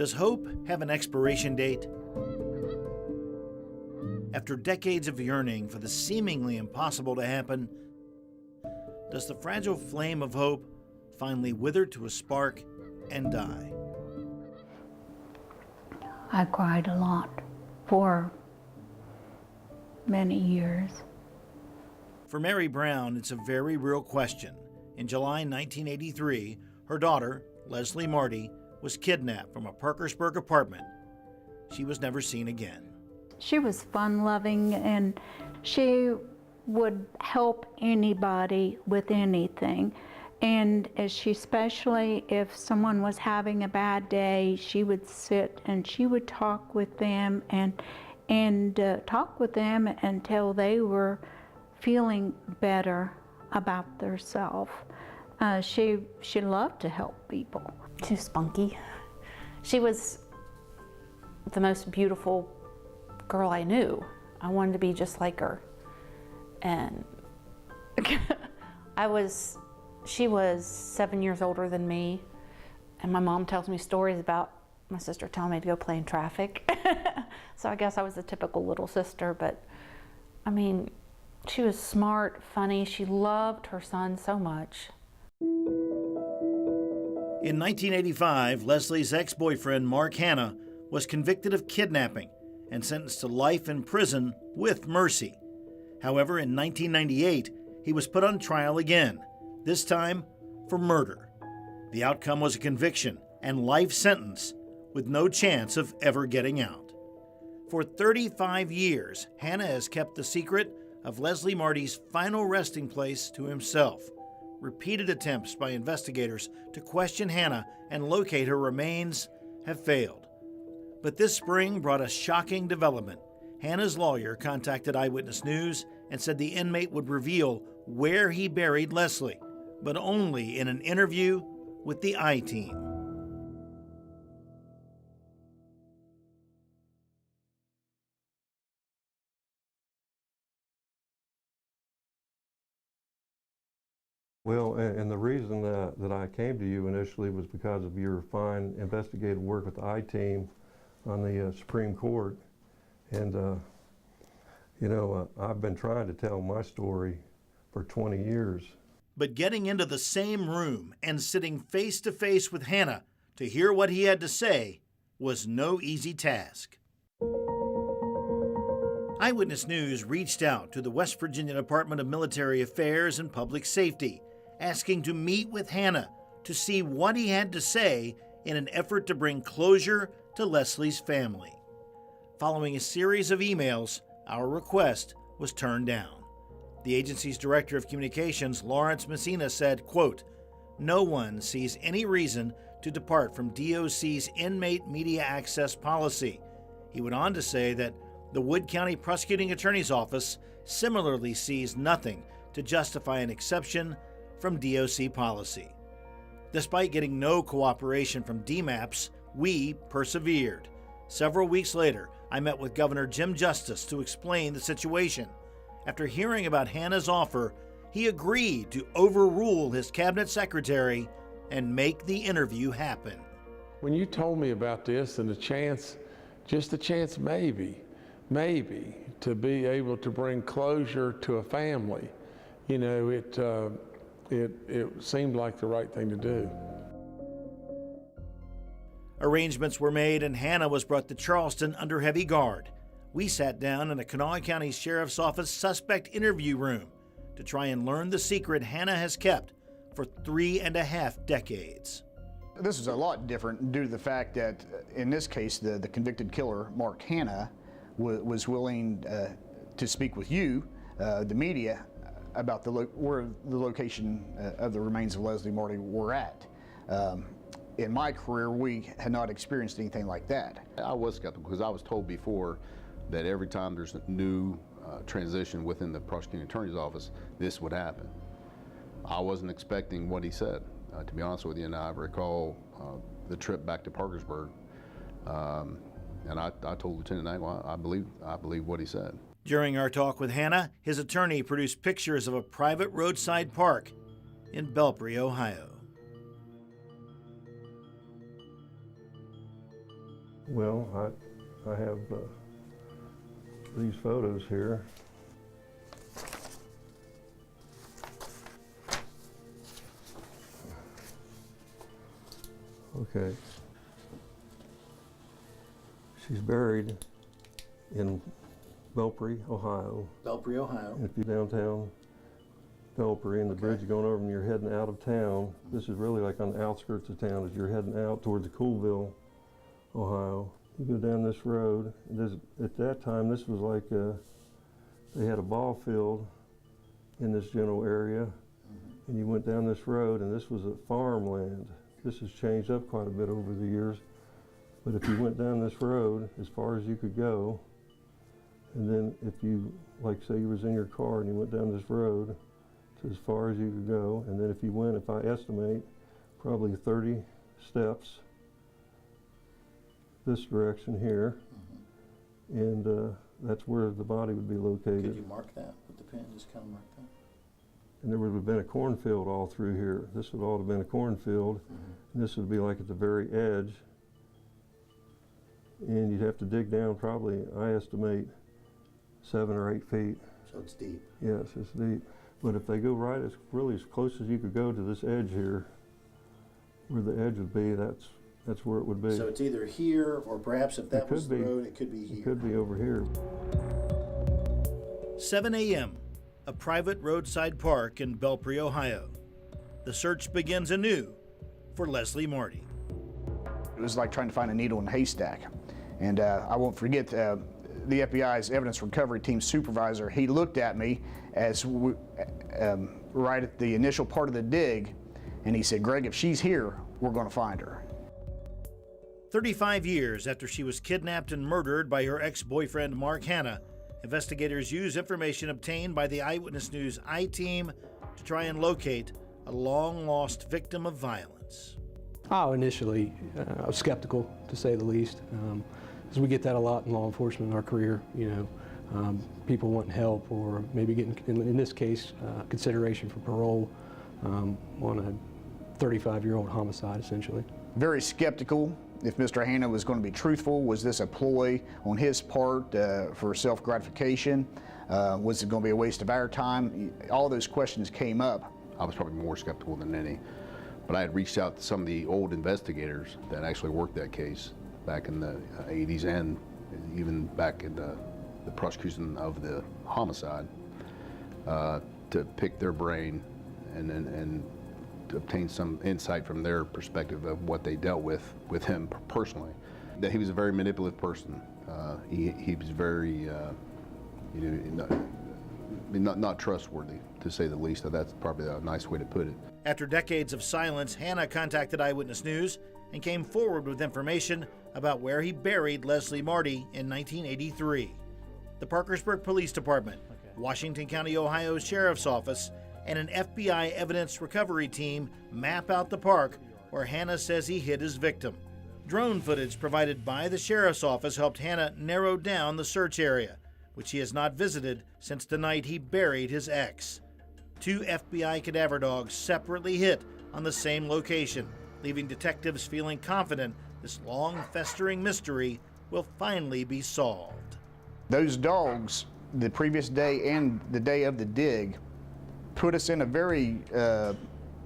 Does hope have an expiration date? After decades of yearning for the seemingly impossible to happen, does the fragile flame of hope finally wither to a spark and die? I cried a lot for many years. For Mary Brown, it's a very real question. In July 1983, her daughter, Leslie Marty, was kidnapped from a Parkersburg apartment. She was never seen again. She was fun-loving, and she would help anybody with anything. And especially if someone was having a bad day, she would sit and she would talk with them and talk with them until they were feeling better about themselves. She loved to help people. She was spunky. She was the most beautiful girl I knew. I wanted to be just like her. And she was 7 years older than me, and my mom tells me stories about my sister telling me to go play in traffic. So I guess I was the typical little sister, but I mean, she was smart, funny. She loved her son so much. In 1985, Leslie's ex-boyfriend, Mark Hanna, was convicted of kidnapping and sentenced to life in prison with mercy. However, in 1998, he was put on trial again, this time for murder. The outcome was a conviction and life sentence with no chance of ever getting out. For 35 years, Hanna has kept the secret of Leslie Marty's final resting place to himself. Repeated attempts by investigators to question Hanna and locate her remains have failed. But this spring brought a shocking development. Hanna's lawyer contacted Eyewitness News and said the inmate would reveal where he buried Leslie, but only in an interview with the I-Team. Well, and the reason that I came to you initially was because of your fine investigative work with the I-Team on the Supreme Court. And, you know, I've been trying to tell my story for 20 years. But getting into the same room and sitting face to face with Hanna to hear what he had to say was no easy task. Eyewitness News reached out to the West Virginia Department of Military Affairs and Public Safety, asking to meet with Hanna to see what he had to say in an effort to bring closure to Leslie's family. Following a series of emails, our request was turned down. The agency's Director of Communications, Lawrence Messina, said, quote, "No one sees any reason to depart from DOC's inmate media access policy." He went on to say that the Wood County Prosecuting Attorney's Office similarly sees nothing to justify an exception from DOC policy. Despite getting no cooperation from DMAPS, we persevered. Several weeks later, I met with Governor Jim Justice to explain the situation. After hearing about Hanna's offer, he agreed to overrule his cabinet secretary and make the interview happen. When you told me about this and just a chance maybe, to be able to bring closure to a family, you know, it seemed like the right thing to do. Arrangements were made and Hanna was brought to Charleston under heavy guard. We sat down in the Kanawha County Sheriff's Office suspect interview room to try and learn the secret Hanna has kept for 3.5 decades. This is a lot different due to the fact that in this case the convicted killer, Mark Hanna, was willing to speak with you, the media, about where the location of the remains of Leslie Marty were at. In my career, we had not experienced anything like that. I was skeptical because I was told before that every time there's a new transition within the prosecuting attorney's office, this would happen. I wasn't expecting what he said, to be honest with you, and I recall the trip back to Parkersburg, and I told Lieutenant Nagel, I believe what he said. During our talk with Hanna, his attorney produced pictures of a private roadside park in Belpre, Ohio. Well, I have these photos here. Okay. She's buried in Belpre, Ohio. Belpre, Ohio. And if you're downtown Belpre and the bridge is going over and you're heading out of town, this is really like on the outskirts of town as you're heading out towards Coolville, Ohio. You go down this road. At that time, this was like they had a ball field in this general area, and you went down this road, and this was a farmland. This has changed up quite a bit over the years, but if you went down this road as far as you could go, and then if you, like say you was in your car and you went down this road to as far as you could go, and then if you went, if I estimate, probably 30 steps this direction here, and that's where the body would be located. Could you mark that with the pen? Just kind of mark that. And there would have been a cornfield all through here. This would all have been a cornfield, and this would be like at the very edge. And you'd have to dig down probably, I estimate, 7 or 8 feet. So it's deep. Yes, it's deep. But if they go right as really as close as you could go to this edge here, where the edge would be, that's where it would be. So it's either here, or perhaps if that was the be. road, it could be here. It could be over here. 7 a.m., a private roadside park in Belpre, Ohio. The search begins anew for Leslie Marty. It was like trying to find a needle in a haystack. And I won't forget the FBI's evidence recovery team supervisor. He looked at me as right at the initial part of the dig, and he said, "Greg, if she's here, we're going to find her." 35 years after she was kidnapped and murdered by her ex-boyfriend Mark Hanna, investigators use information obtained by the Eyewitness News I-Team to try and locate a long-lost victim of violence. Oh, initially, I was skeptical, to say the least, because we get that a lot in law enforcement in our career. You know, people wanting help, or maybe getting, in this case, consideration for parole on a 35-year-old homicide, essentially. Very skeptical if Mr. Hanna was going to be truthful. Was this a ploy on his part for self-gratification? Was it going to be a waste of our time? All those questions came up. I was probably more skeptical than any, but I had reached out to some of the old investigators that actually worked that case back in the 80s and even back in the prosecution of the homicide to pick their brain and to obtain some insight from their perspective of what they dealt with him personally. That he was a very manipulative person. He was very, not trustworthy, to say the least. That's probably a nice way to put it. After decades of silence, Hanna contacted Eyewitness News and came forward with information about where he buried Leslie Marty in 1983. The Parkersburg Police Department, Washington County, Ohio Sheriff's Office, and an FBI evidence recovery team map out the park where Hanna says he hid his victim. Drone footage provided by the Sheriff's Office helped Hanna narrow down the search area, which he has not visited since the night he buried his ex. 2 FBI cadaver dogs separately hit on the same location, leaving detectives feeling confident this long-festering mystery will finally be solved. Those dogs, the previous day and the day of the dig, put us in a very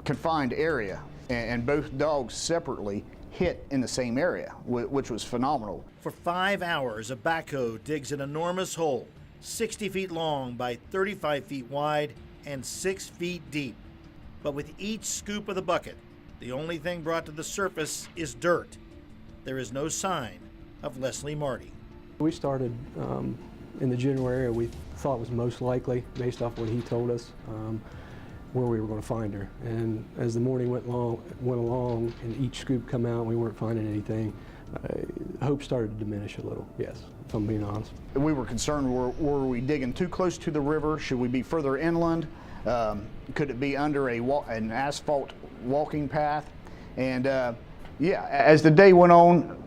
confined area, and both dogs separately hit in the same area, which was phenomenal. For 5 hours, a backhoe digs an enormous hole, 60 feet long by 35 feet wide and 6 feet deep. But with each scoop of the bucket, the only thing brought to the surface is dirt. There is no sign of Leslie Marty. We started in the general area we thought was most likely, based off what he told us, where we were going to find her. And as the morning went along and each scoop come out and we weren't finding anything, hope started to diminish a little, yes, if I'm being honest. We were concerned, were we digging too close to the river? Should we be further inland? Could it be under an asphalt walking path? And yeah, as the day went on,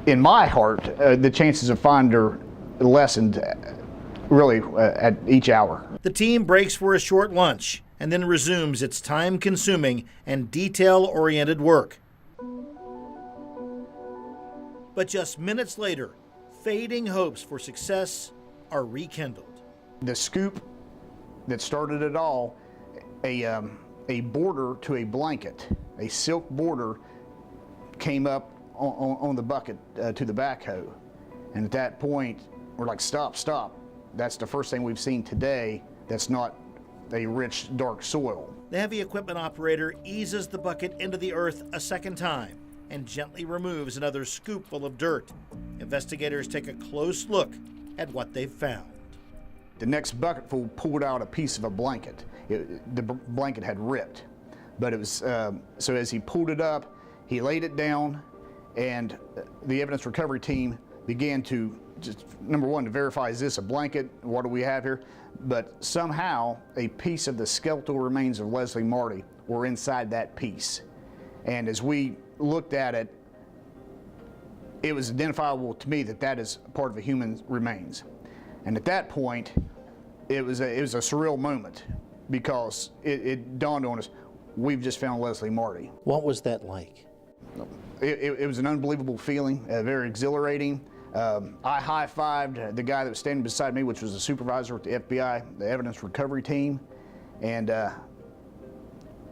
in my heart, the chances of finding her lessened really at each hour. The team breaks for a short lunch and then resumes its time-consuming and detail-oriented work. But just minutes later, fading hopes for success are rekindled. The scoop that started it all, a border to a blanket, a silk border, came up on the bucket to the backhoe. And at that point, we're like, stop. That's the first thing we've seen today that's not a rich, dark soil. The heavy equipment operator eases the bucket into the earth a second time and gently removes another scoopful of dirt. Investigators take a close look at what they've found. The next bucketful pulled out a piece of a blanket. The blanket had ripped, but it was, so as he pulled it up, he laid it down, and the evidence recovery team began to just, number one, to verify, is this a blanket? What do we have here? But somehow a piece of the skeletal remains of Leslie Marty were inside that piece. And as we looked at it, it was identifiable to me that that is part of a human remains. And at that point, it was a surreal moment, because it dawned on us, we've just found Leslie Marty. What was that like? It was an unbelievable feeling, very exhilarating. I high-fived the guy that was standing beside me, which was the supervisor with the FBI, the evidence recovery team, and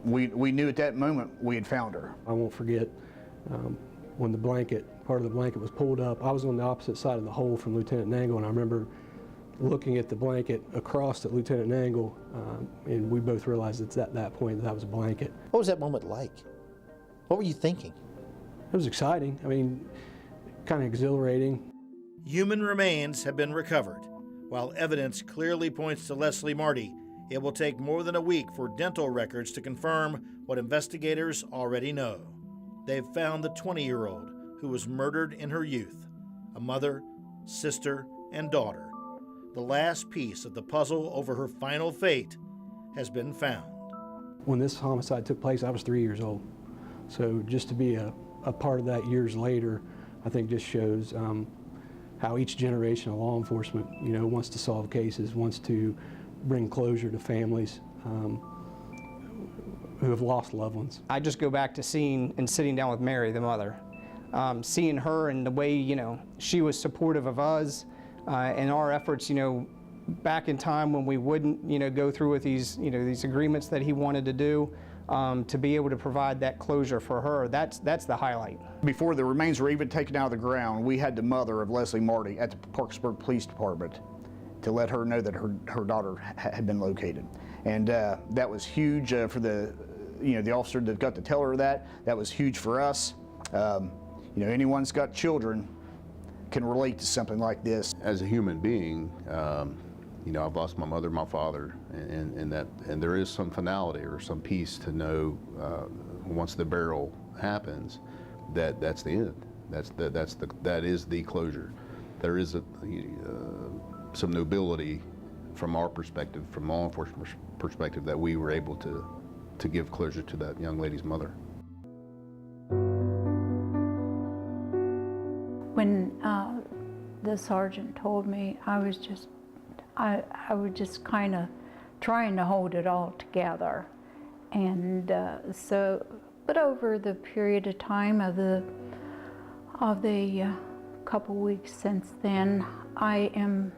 we knew at that moment we had found her. I won't forget when the blanket, part of the blanket was pulled up, I was on the opposite side of the hole from Lieutenant Nangle, and I remember looking at the blanket across at Lieutenant Nangle, and we both realized at that point that was a blanket. What was that moment like? What were you thinking? It was exciting. I mean, kind of exhilarating. Human remains have been recovered. While evidence clearly points to Leslie Marty, it will take more than a week for dental records to confirm what investigators already know. They've found the 20-year-old who was murdered in her youth, a mother, sister, and daughter. The last piece of the puzzle over her final fate has been found. When this homicide took place, I was 3 years old. So just to be a part of that years later, I think just shows how each generation of law enforcement, wants to solve cases, wants to bring closure to families who have lost loved ones. I just go back to seeing and sitting down with Mary, the mother, seeing her and the way, she was supportive of us and our efforts, back in time when we wouldn't, go through with these, these agreements that he wanted to do, to be able to provide that closure for her, that's the highlight. Before the remains were even taken out of the ground, we had the mother of Leslie Marty at the Parkersburg Police Department to let her know that her daughter had been located. And that was huge for the officer that got to tell her that. That was huge for us. Anyone that's got children can relate to something like this. As a human being, I've lost my mother, my father, and there is some finality or some peace to know once the burial happens that that's the end. That is the closure. There is some nobility from our perspective, from law enforcement perspective, that we were able to give closure to that young lady's mother. When the sergeant told me, I was just kind of trying to hold it all together. And but over the period of time of the couple weeks since then, I am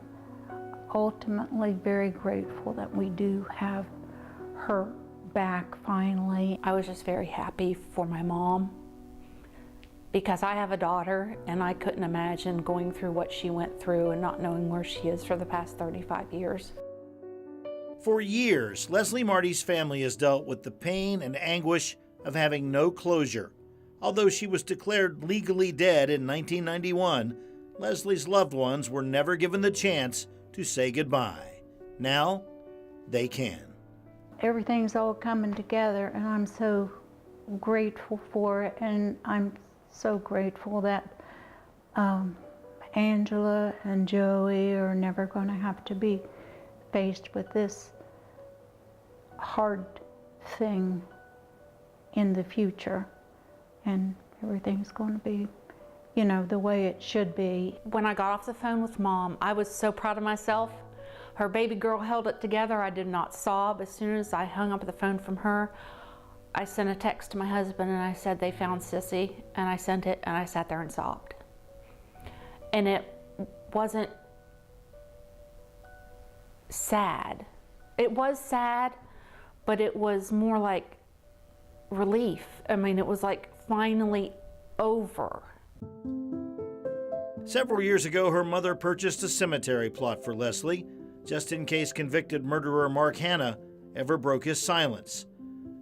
ultimately very grateful that we do have her back finally. I was just very happy for my mom, because I have a daughter and I couldn't imagine going through what she went through and not knowing where she is for the past 35 years. For years, Leslie Marty's family has dealt with the pain and anguish of having no closure. Although she was declared legally dead in 1991, Leslie's loved ones were never given the chance to say goodbye. Now, they can. Everything's all coming together, and I'm so grateful for it, and I'm so grateful that Angela and Joey are never going to have to be faced with this hard thing in the future, and everything's going to be, the way it should be. When I got off the phone with Mom, I was so proud of myself. Her baby girl held it together. I did not sob. As soon as I hung up the phone from her, I sent a text to my husband and I said, they found Sissy, and I sent it and I sat there and sobbed. And it wasn't sad. It was sad, but it was more like relief. I mean, it was like finally over. Several years ago, her mother purchased a cemetery plot for Leslie, just in case convicted murderer Mark Hanna ever broke his silence.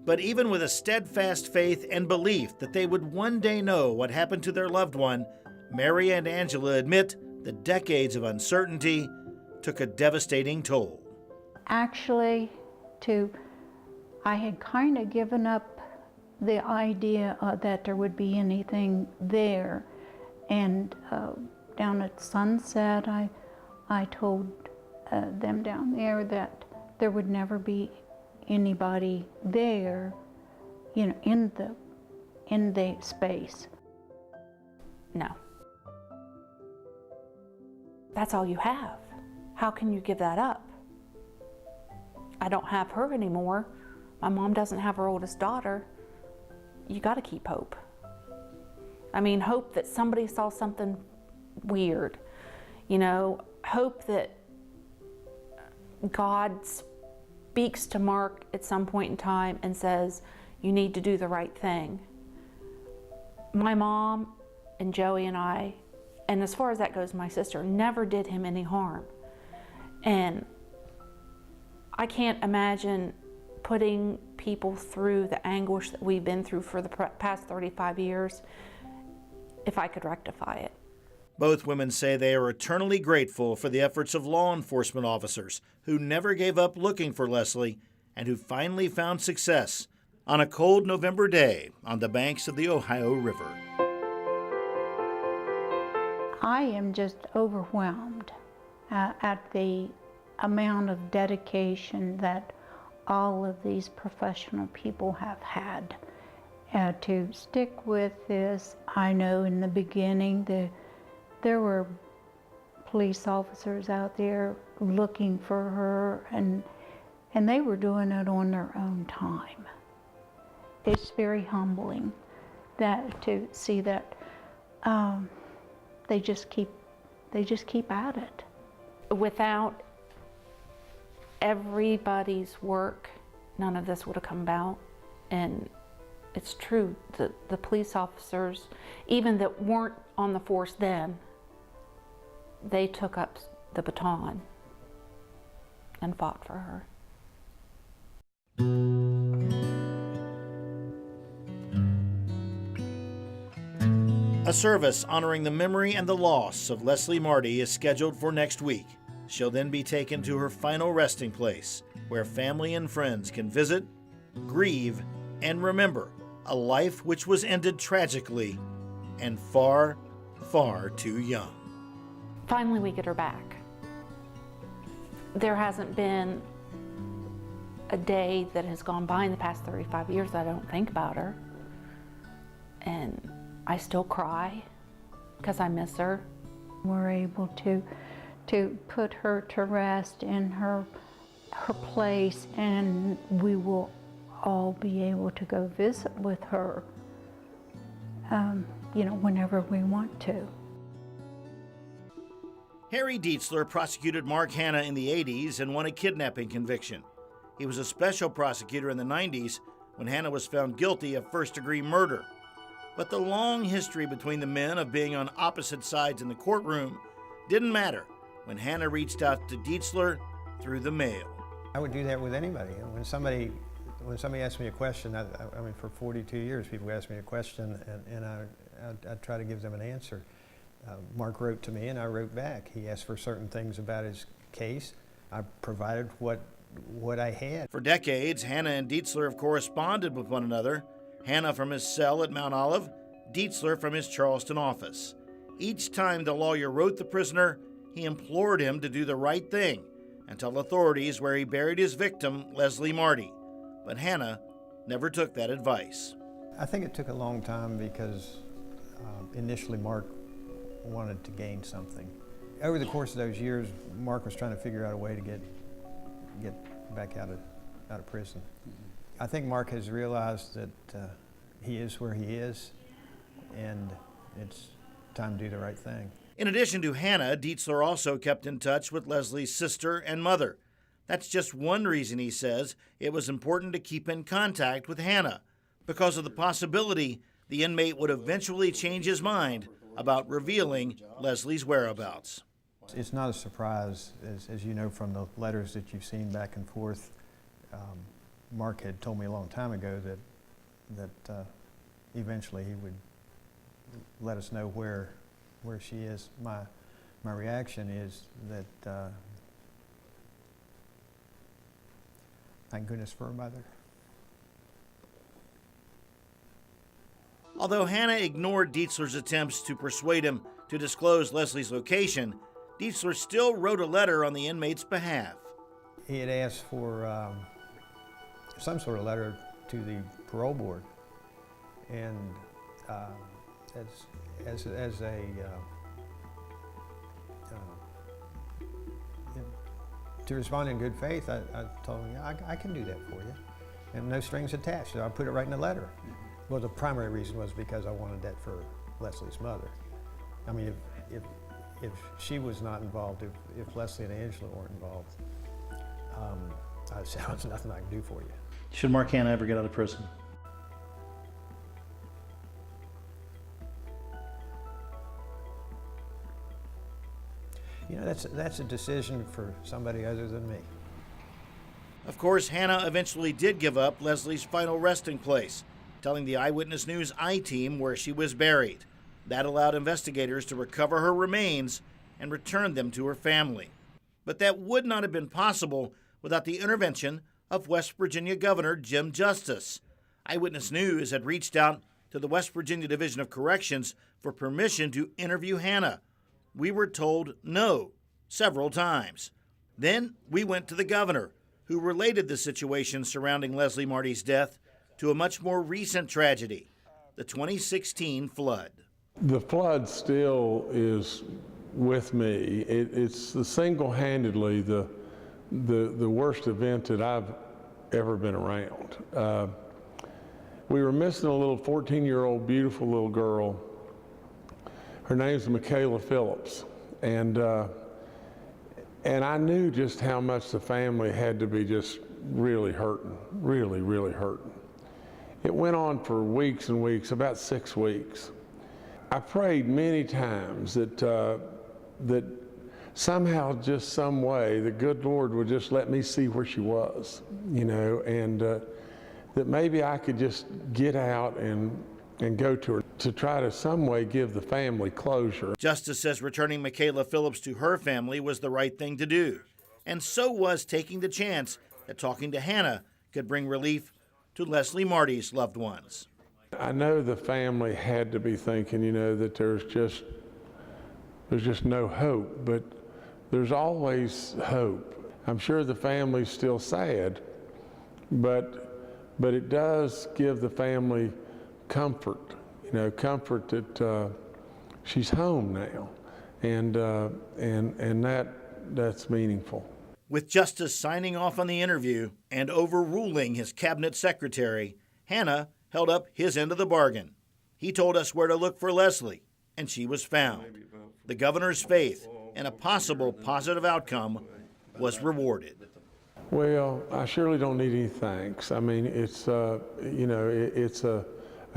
But even with a steadfast faith and belief that they would one day know what happened to their loved one, Mary and Angela admit the decades of uncertainty took a devastating toll. Actually, I had kind of given up the idea that there would be anything there. And down at Sunset, I told them down there that there would never be anybody there, you know, in the space. No. That's all you have. How can you give that up? I don't have her anymore. My mom doesn't have her oldest daughter. You got to keep hope. I mean, hope that somebody saw something weird. You know, hope that God speaks to Mark at some point in time and says, you need to do the right thing. My mom and Joey and I, and as far as that goes, my sister, never did him any harm. And I can't imagine putting people through the anguish that we've been through for the past 35 years if I could rectify it. Both women say they are eternally grateful for the efforts of law enforcement officers who never gave up looking for Leslie and who finally found success on a cold November day on the banks of the Ohio River. I am just overwhelmed at the amount of dedication that all of these professional people have had to stick with this. I know in the beginning there were police officers out there looking for her, and they were doing it on their own time. It's very humbling to see that they just keep at it. Without everybody's work, none of this would have come about. And it's true, the police officers, even that weren't on the force then, they took up the baton and fought for her. A service honoring the memory and the loss of Leslie Marty is scheduled for next week. She'll then be taken to her final resting place, where family and friends can visit, grieve, and remember a life which was ended tragically and far, far too young. Finally, we get her back. There hasn't been a day that has gone by in the past 35 years that I don't think about her. And I still cry because I miss her. We're able to put her to rest in her place, and we will all be able to go visit with her, you know, whenever we want to. Harry Dietzler prosecuted Mark Hanna in the 80s and won a kidnapping conviction. He was a special prosecutor in the 90s when Hanna was found guilty of first-degree murder. But the long history between the men of being on opposite sides in the courtroom didn't matter when Hanna reached out to Dietzler through the mail. I would do that with anybody. When somebody asks me a question, I mean, for 42 years, people ask me a question, and I try to give them an answer. Mark wrote to me, and I wrote back. He asked for certain things about his case. I provided what I had. For decades, Hanna and Dietzler have corresponded with one another. Hanna from his cell at Mount Olive, Dietzler from his Charleston office. Each time the lawyer wrote the prisoner, he implored him to do the right thing and tell authorities where he buried his victim, Leslie Marty. But Hanna never took that advice. I think it took a long time because initially Mark wanted to gain something. Over the course of those years, Mark was trying to figure out a way to get back out of prison. I think Mark has realized that he is where he is, and it's time to do the right thing. In addition to Hannah, Dietzler also kept in touch with Leslie's sister and mother. That's just one reason, he says, it was important to keep in contact with Hannah, because of the possibility the inmate would eventually change his mind about revealing Leslie's whereabouts. It's not a surprise, as you know from the letters that you've seen back and forth. Mark had told me a long time ago that eventually he would let us know where she is. My reaction is that thank goodness for her mother. Although Hannah ignored Dietzler's attempts to persuade him to disclose Leslie's location, Dietzler still wrote a letter on the inmate's behalf. He had asked for some sort of letter to the parole board, and to respond in good faith, I told him, yeah, I can do that for you, and no strings attached. So I put it right in the letter. Well, the primary reason was because I wanted that for Leslie's mother. I mean, if she was not involved, if Leslie and Angela weren't involved, I'd say there's nothing I can do for you. Should Mark Hanna ever get out of prison? You know, that's a decision for somebody other than me. Of course, Hannah eventually did give up Leslie's final resting place, telling the Eyewitness News I-Team where she was buried. That allowed investigators to recover her remains and return them to her family. But that would not have been possible without the intervention of West Virginia Governor Jim Justice. Eyewitness News had reached out to the West Virginia Division of Corrections for permission to interview Hannah. We were told no several times. Then we went to the governor, who related the situation surrounding Leslie Marty's death to a much more recent tragedy, the 2016 flood. The flood still is with me. It's single-handedly the worst event that I've ever been around. We were missing a little 14-year-old beautiful little girl. Her name's Michaela Phillips, and I knew just how much the family had to be just really hurting, really, really hurting. It went on for weeks and weeks, about 6 weeks. I prayed many times that somehow, just some way, the good Lord would just let me see where she was, you know, and that maybe I could just get out and go to her to try to some way give the family closure. Justice says returning Michaela Phillips to her family was the right thing to do, and so was taking the chance that talking to Hannah could bring relief to Leslie Marty's loved ones. I know the family had to be thinking, you know, that there's just no hope, but there's always hope. I'm sure the family's still sad, but it does give the family comfort, you know, comfort that she's home now, and that's meaningful. With Justice signing off on the interview and overruling his cabinet secretary, Hannah held up his end of the bargain. He told us where to look for Leslie, and she was found. The governor's faith in a possible positive outcome was rewarded. Well, I surely don't need any thanks. I mean, it's you know, it's a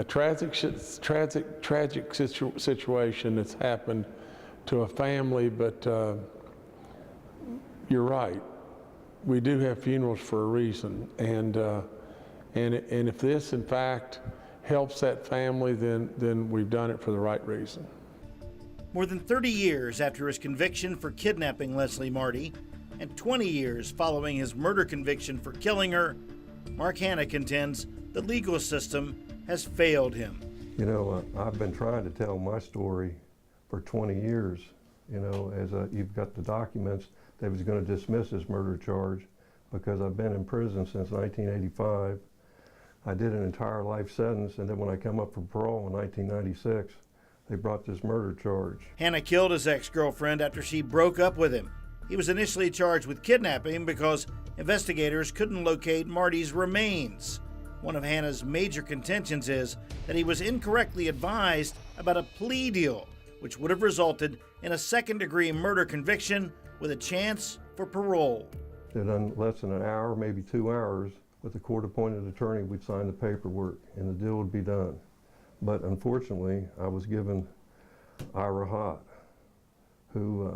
tragic situation that's happened to a family, but you're right. We do have funerals for a reason, and if this, in fact, helps that family, then we've done it for the right reason. More than 30 years after his conviction for kidnapping Leslie Marty, and 20 years following his murder conviction for killing her, Mark Hanna contends the legal system has failed him. You know, I've been trying to tell my story for 20 years. You know, as you've got the documents, they was going to dismiss this murder charge because I've been in prison since 1985. I did an entire life sentence, and then when I come up for parole in 1996, they brought this murder charge. Hanna killed his ex-girlfriend after she broke up with him. He was initially charged with kidnapping because investigators couldn't locate Marty's remains. One of Hanna's major contentions is that he was incorrectly advised about a plea deal which would have resulted in a second-degree murder conviction with a chance for parole. In less than an hour, maybe 2 hours, with a court-appointed attorney, we'd sign the paperwork and the deal would be done. But unfortunately, I was given Ira Hott, who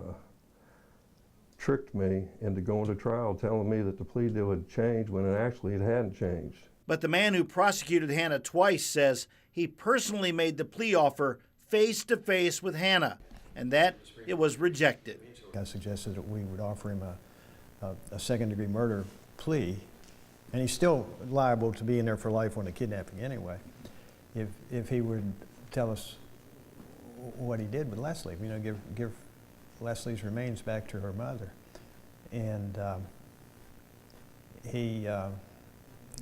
tricked me into going to trial, telling me that the plea deal had changed when actually it hadn't changed. But the man who prosecuted Hannah twice says he personally made the plea offer face-to-face with Hannah, and that it was rejected. I suggested that we would offer him a second-degree murder plea, and he's still liable to be in there for life on the kidnapping anyway, if he would tell us what he did with Leslie, you know, give Leslie's remains back to her mother. And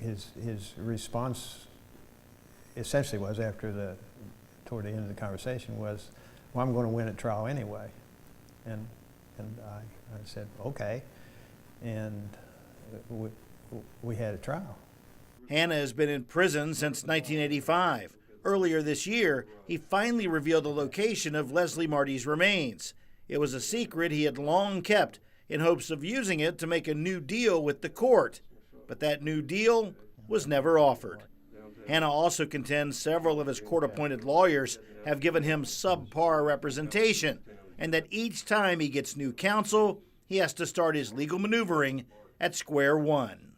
his response essentially was, toward the end of the conversation, was, well, I'm going to win at trial anyway. And I said, okay. And we had a trial. Hannah has been in prison since 1985. Earlier this year, he finally revealed the location of Leslie Marty's remains. It was a secret he had long kept in hopes of using it to make a new deal with the court. But that new deal was never offered. Hannah also contends several of his court-appointed lawyers have given him subpar representation, and that each time he gets new counsel, he has to start his legal maneuvering at square one.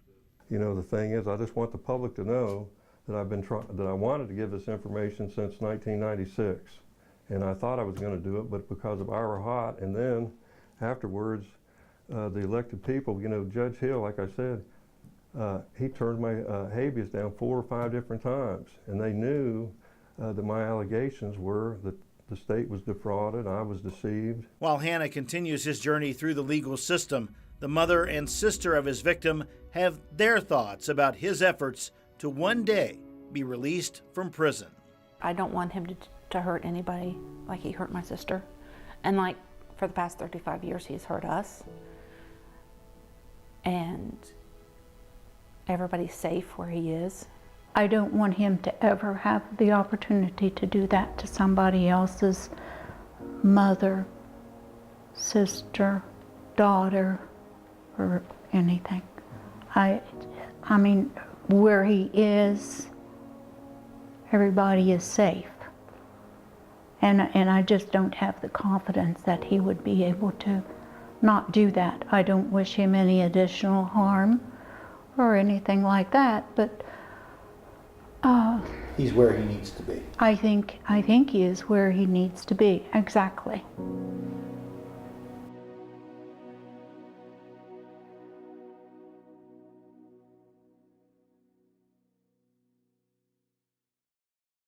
You know, the thing is, I just want the public to know that I wanted to give this information since 1996, and I thought I was going to do it, but because of Ira Hott, and then afterwards, the elected people, you know, Judge Hill, like I said, he turned my habeas down 4 or 5 different times, and they knew that my allegations were that the state was defrauded, I was deceived. While Hannah continues his journey through the legal system, the mother and sister of his victim have their thoughts about his efforts to one day be released from prison. I don't want him to hurt anybody like he hurt my sister. And like for the past 35 years, he's hurt us. And everybody's safe where he is. I don't want him to ever have the opportunity to do that to somebody else's mother, sister, daughter, or anything. I mean, where he is, everybody is safe. And I just don't have the confidence that he would be able to not do that. I don't wish him any additional harm or anything like that, but He's where he needs to be. I think he is where he needs to be, exactly.